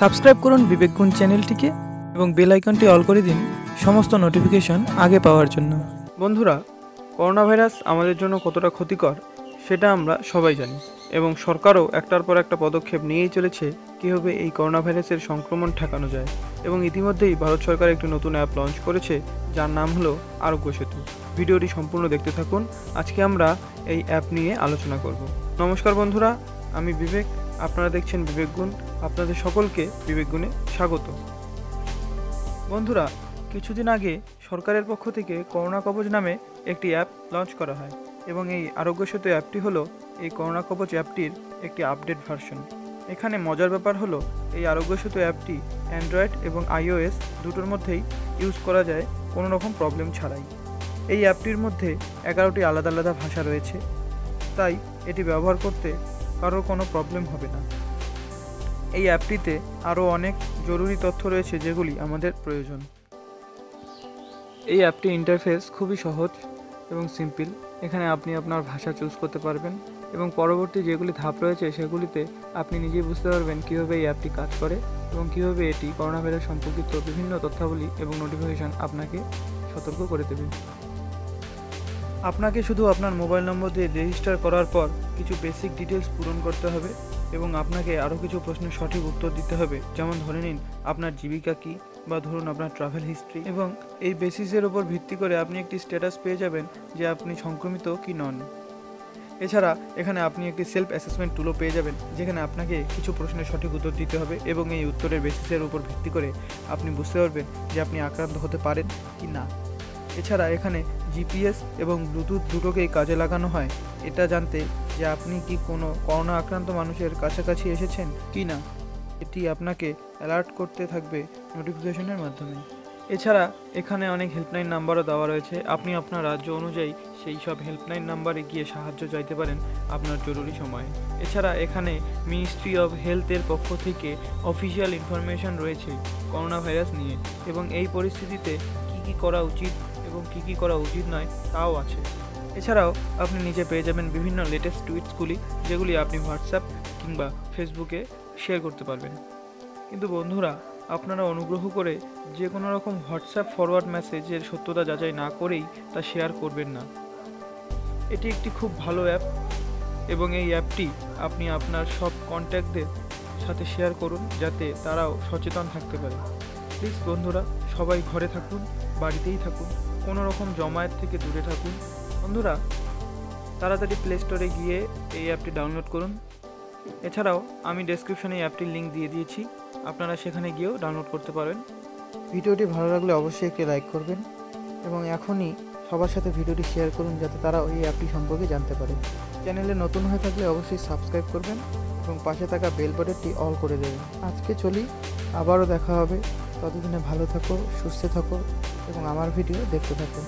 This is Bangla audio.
সাবস্ক্রাইব করুন বিবেক গুণ চ্যানেলটিকে এবং বেল আইকনটি অল করে দিন সমস্ত নোটিফিকেশন আগে পাওয়ার জন্য। বন্ধুরা, করোনা ভাইরাস আমাদের জন্য কতটা ক্ষতিকর সেটা আমরা সবাই জানি এবং সরকারও একটার পর একটা পদক্ষেপ নিয়েই চলেছে কীভাবে এই করোনা ভাইরাসের সংক্রমণ ঠেকানো যায়। এবং ইতিমধ্যেই ভারত সরকার একটি নতুন অ্যাপ লঞ্চ করেছে যার নাম হলো আরোগ্য সেতু। ভিডিওটি সম্পূর্ণ দেখতে থাকুন। আজকে আমরা এই অ্যাপ নিয়ে আলোচনা করব। নমস্কার বন্ধুরা, আমি বিবেক, আপনারা দেখছেন বিবেক গুণ। আপনাদের সকলকে বিবেক গুণে স্বাগত। বন্ধুরা, কিছুদিন আগে সরকারের পক্ষ থেকে করোনা কবচ নামে একটি অ্যাপ লঞ্চ করা হয় এবং এই আরোগ্য সেতু অ্যাপটি হলো এই করোনা কবচ অ্যাপটির একটি আপডেট ভার্সন। এখানে মজার ব্যাপার হলো এই আরোগ্য সেতু অ্যাপটি অ্যান্ড্রয়েড এবং iOS দুটোর মধ্যেই ইউজ করা যায় কোনো রকম প্রবলেম ছাড়াই। এই অ্যাপটির মধ্যে 11টি আলাদা আলাদা ভাষা রয়েছে, তাই এটি ব্যবহার করতে কারোর কোনো প্রবলেম হবে না। এই অ্যাপটিতে আরও অনেক জরুরি তথ্য রয়েছে যেগুলি আমাদের প্রয়োজন। এই অ্যাপটির ইন্টারফেস খুবই সহজ এবং সিম্পল। এখানে আপনি আপনার ভাষা চুজ করতে পারবেন এবং পরবর্তী যেগুলি ধাপ রয়েছে সেগুলিতে আপনি নিজেই বুঝতে পারবেন কীভাবে এই অ্যাপটি কাজ করে এবং কীভাবে এটি করোনা ভাইরাস সম্পর্কিত বিভিন্ন তথ্যাবলী এবং নোটিফিকেশান আপনাকে সতর্ক করে দেবে। আপনাকে শুধু আপনার মোবাইল নম্বর দিয়ে রেজিস্টার করার পর কিছু বেসিক ডিটেলস পূরণ করতে হবে এবং আপনাকে আরও কিছু প্রশ্নের সঠিক উত্তর দিতে হবে। যেমন ধরে নিন আপনার জীবিকা কী, বা ধরুন আপনার ট্রাভেল হিস্ট্রি, এবং এই বেসিসের উপর ভিত্তি করে আপনি একটি স্ট্যাটাস পেয়ে যাবেন যে আপনি সংক্রমিত কি নন। এছাড়া এখানে আপনি একটি সেলফ অ্যাসেসমেন্ট টুলও পেয়ে যাবেন যেখানে আপনাকে কিছু প্রশ্নের সঠিক উত্তর দিতে হবে এবং এই উত্তরের বেসিসের উপর ভিত্তি করে আপনি বুঝতে পারবেন যে আপনি আক্রান্ত হতে পারেন কি না। এছাড়া এখানে জিপিএস এবং ব্লুটুথ দুটোকেই কাজে লাগানো হয় এটা জানতে যে আপনি কি কোনো করোনা আক্রান্ত মানুষের কাছাকাছি এসেছেন কি না। এটি আপনাকে অ্যালার্ট করতে থাকবে নোটিফিকেশনের মাধ্যমে। এছাড়া এখানে অনেক হেল্পলাইন নাম্বারও দেওয়া রয়েছে। আপনি আপনার রাজ্য অনুযায়ী সেই সব হেল্পলাইন নাম্বারে গিয়ে সাহায্য চাইতে পারেন আপনার জরুরি সময়ে। এছাড়া এখানে মিনিস্ট্রি অফ হেলথের পক্ষ থেকে অফিসিয়াল ইনফরমেশন রয়েছে করোনা ভাইরাস নিয়ে এবং এই পরিস্থিতিতে কী করা উচিত এবং কী করা উচিত নয় তাও আছে। এছাড়াও আপনি নিচে পেয়ে যাবেন বিভিন্ন লেটেস্ট টুইটসগুলি যেগুলি আপনি হোয়াটসঅ্যাপ কিংবা ফেসবুকে শেয়ার করতে পারবেন। কিন্তু বন্ধুরা, আপনারা অনুগ্রহ করে যে কোনো রকম হোয়াটসঅ্যাপ ফরওয়ার্ড মেসেজের সত্যতা যাচাই না করেই তা শেয়ার করবেন না। এটি একটি খুব ভালো অ্যাপ এবং এই অ্যাপটি আপনি আপনার সব কন্ট্যাক্টদের সাথে শেয়ার করুন যাতে তারাও সচেতন থাকতে পারে। প্লিজ বন্ধুরা, সবাই ঘরে থাকুন, বাড়িতেই থাকুন, কোনো রকম জমায়েত থেকে দূরে থাকুন। বন্ধুরা, তাড়াতাড়ি প্লে স্টোরে গিয়ে এই অ্যাপটি ডাউনলোড করুন। এছাড়াও আমি ডেসক্রিপশনে এই অ্যাপটির লিঙ্ক দিয়ে দিয়েছি, আপনারা সেখানে গিয়েও ডাউনলোড করতে পারেন। ভিডিওটি ভালো লাগলে অবশ্যই একটি লাইক করবেন এবং এখনই সবার সাথে ভিডিওটি শেয়ার করুন যাতে তারা এই অ্যাপটি সম্পর্কে জানতে পারে। চ্যানেলে নতুন হয়ে থাকলে অবশ্যই সাবস্ক্রাইব করবেন এবং পাশে থাকা বেল বাটনটি অল করে দেবেন। আজকে চলি, আবারও দেখা হবে। ততদিনে ভালো থাকো, সুস্থ থাকো এবং আমার ভিডিও দেখতে থাকো।